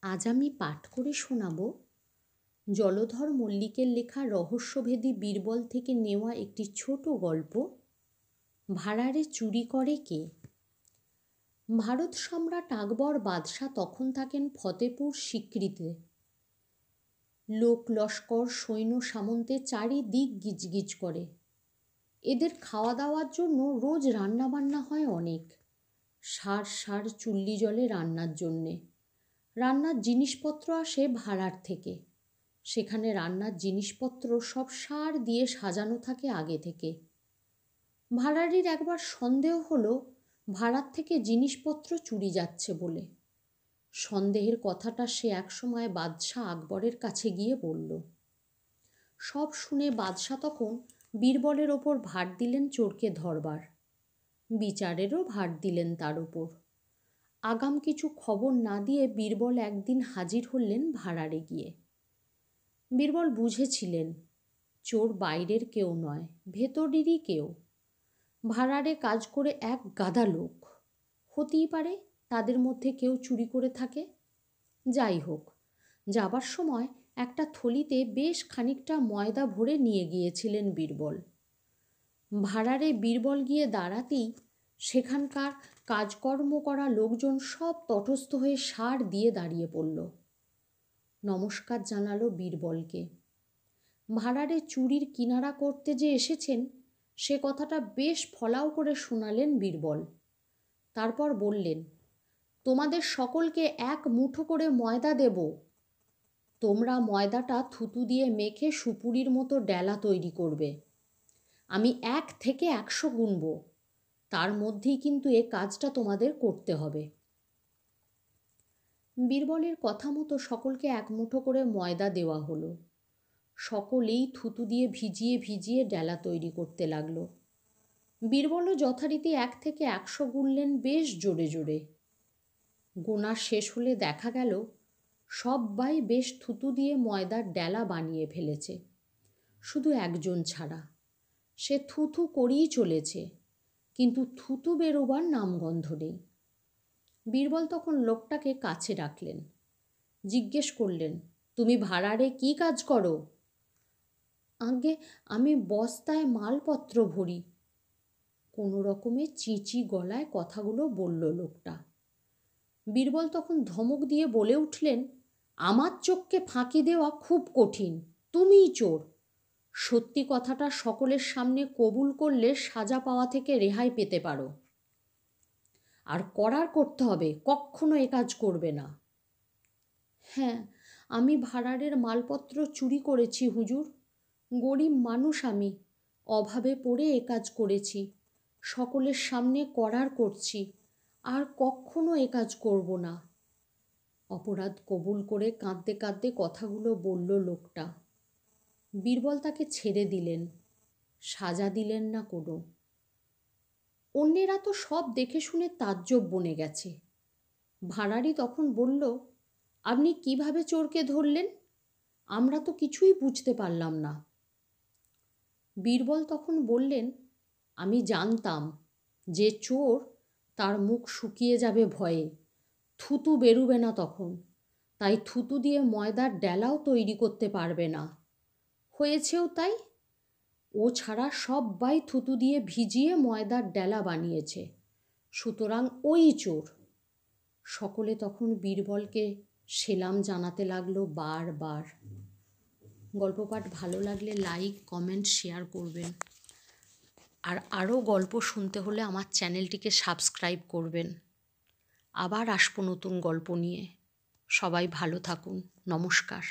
আজ আমি পাঠ করে শোনাব জলধর মল্লিকের লেখা রহস্যভেদী বীরবল থেকে নেওয়া একটি ছোট গল্প, ভাড়ারে চুরি করে কে। ভারত সম্রাট আকবর বাদশাহ তখন থাকেন ফতেপুর সিক্রিতে। লোক লস্কর সৈন্য সামন্তে চারিদিক গিজগিজ করে। এদের খাওয়া দাওয়ার জন্য রোজ রান্নাবান্না হয় অনেক। সার সার চুল্লি জলে রান্নার জন্যে। রান্নার জিনিসপত্র আসে ভাড়ার থেকে। সেখানে রান্নার জিনিসপত্র সব সার দিয়ে সাজানো থাকে আগে থেকে। ভাড়ারির একবার সন্দেহ হলো ভাড়ার থেকে জিনিসপত্র চুরি যাচ্ছে বলে। সন্দেহের কথাটা সে একসময় বাদশাহ আকবরের কাছে গিয়ে বলল। সব শুনে বাদশাহ তখন বীরবলের ওপর ভার দিলেন চোরকে ধরবার। বিচারেরও ভার দিলেন তার ওপর। আগাম কিছু খবর না দিয়ে বীরবল একদিন হাজির হলেন ভাড়ারে গিয়ে। বীরবল বুঝেছিলেন চোর বাইরের কেউ নয়, ভেতরেরই কেউ। ভাড়ারে কাজ করে এক গাদা লোক, হতেই পারে তাদের মধ্যে কেউ চুরি করে থাকে। যাই হোক, যাবার সময় একটা থলিতে বেশ খানিকটা ময়দা ভরে নিয়ে গিয়েছিলেন বীরবল। ভাড়ারে বীরবল গিয়ে দাঁড়াতেই সেখানকার কাজকর্ম করা লোকজন সব তটস্থ হয়ে সার দিয়ে দাঁড়িয়ে পড়ল। নমস্কার জানালো বীরবলকে। ভাড়ারে চুরির কিনারা করতে যে এসেছেন সে কথাটা বেশ ফলাও করে শোনালেন বীরবল। তারপর বললেন, তোমাদের সকলকে এক মুঠো করে ময়দা দেব। তোমরা ময়দাটা থুতু দিয়ে মেখে সুপুরির মতো ডেলা তৈরি করবে। আমি 1 থেকে 100 গুনব, তার মধ্যেই কিন্তু এ কাজটা তোমাদের করতে হবে। বীরবলের কথা মতো সকলকে এক মুঠো করে ময়দা দেওয়া হলো। সকলেই থুতু দিয়ে ভিজিয়ে ভিজিয়ে ডেলা তৈরি করতে লাগলো। বীরবলও যথারীতি 1 থেকে 100 গুনলেন বেশ জোরে জোরে। গোনা শেষ হলে দেখা গেল সবাই বেশ থুতু দিয়ে ময়দার ডেলা বানিয়ে ফেলেছে, শুধু একজন ছাড়া। সে থুথু করেই চলেছে, কিন্তু থুতু বেরোবার নামগন্ধ নেই। বীরবল তখন লোকটাকে কাছে ডাকলেন, জিজ্ঞেস করলেন, তুমি ভাড়ারে কি কাজ করো? আগে আমি বস্তায় মালপত্র ভরি। কোনো রকমে চিঁচি গলায় কথাগুলো বলল লোকটা। বীরবল তখন ধমক দিয়ে বলে উঠলেন, আমার চোখকে ফাঁকি দেওয়া খুব কঠিন, তুমিই চোর। সত্যি কথাটা সকলের সামনে কবুল করলে সাজা পাওয়া থেকে রেহাই পেতে পারো। আর করার করতে হবে, কখনো এ কাজ করবে না। হ্যাঁ, আমি ভাড়ারের মালপত্র চুরি করেছি হুজুর। গরিব মানুষ আমি, অভাবে পড়ে এ কাজ করেছি। সকলের সামনে করার করছি, আর কখনো এ কাজ করব না। অপরাধ কবুল করে কাঁদতে কাঁদতে কথাগুলো বলল লোকটা। বীরবল তাকে ছেড়ে দিলেন, সাজা দিলেন না কোনো। অন্যেরা তো সব দেখে শুনে তাজ্জব বনে গেছে। ভাড়ারি তখন বলল, আপনি কিভাবে চোরকে ধরলেন? আমরা তো কিছুই বুঝতে পারলাম না। বীরবল তখন বললেন, আমি জানতাম যে চোর তার মুখ শুকিয়ে যাবে ভয়ে, থুতু বেরুবে না তখন, তাই থুতু দিয়ে ময়দার ডেলাও তৈরি করতে পারবে না। হয়েছেও তাই। ও ছাড়া সবাই থুতু দিয়ে ভিজিয়ে ময়দার ডেলা বানিয়েছে, সুতরাং ওই চোর। সকলে তখন বীরবলকে সেলাম জানাতে লাগলো বারবার। গল্প পাঠ ভালো লাগলে লাইক, কমেন্ট, শেয়ার করবেন। আর আরও গল্প শুনতে হলে আমার চ্যানেলটিকে সাবস্ক্রাইব করবেন। আবার আসবো নতুন গল্প নিয়ে। সবাই ভালো থাকুন। নমস্কার।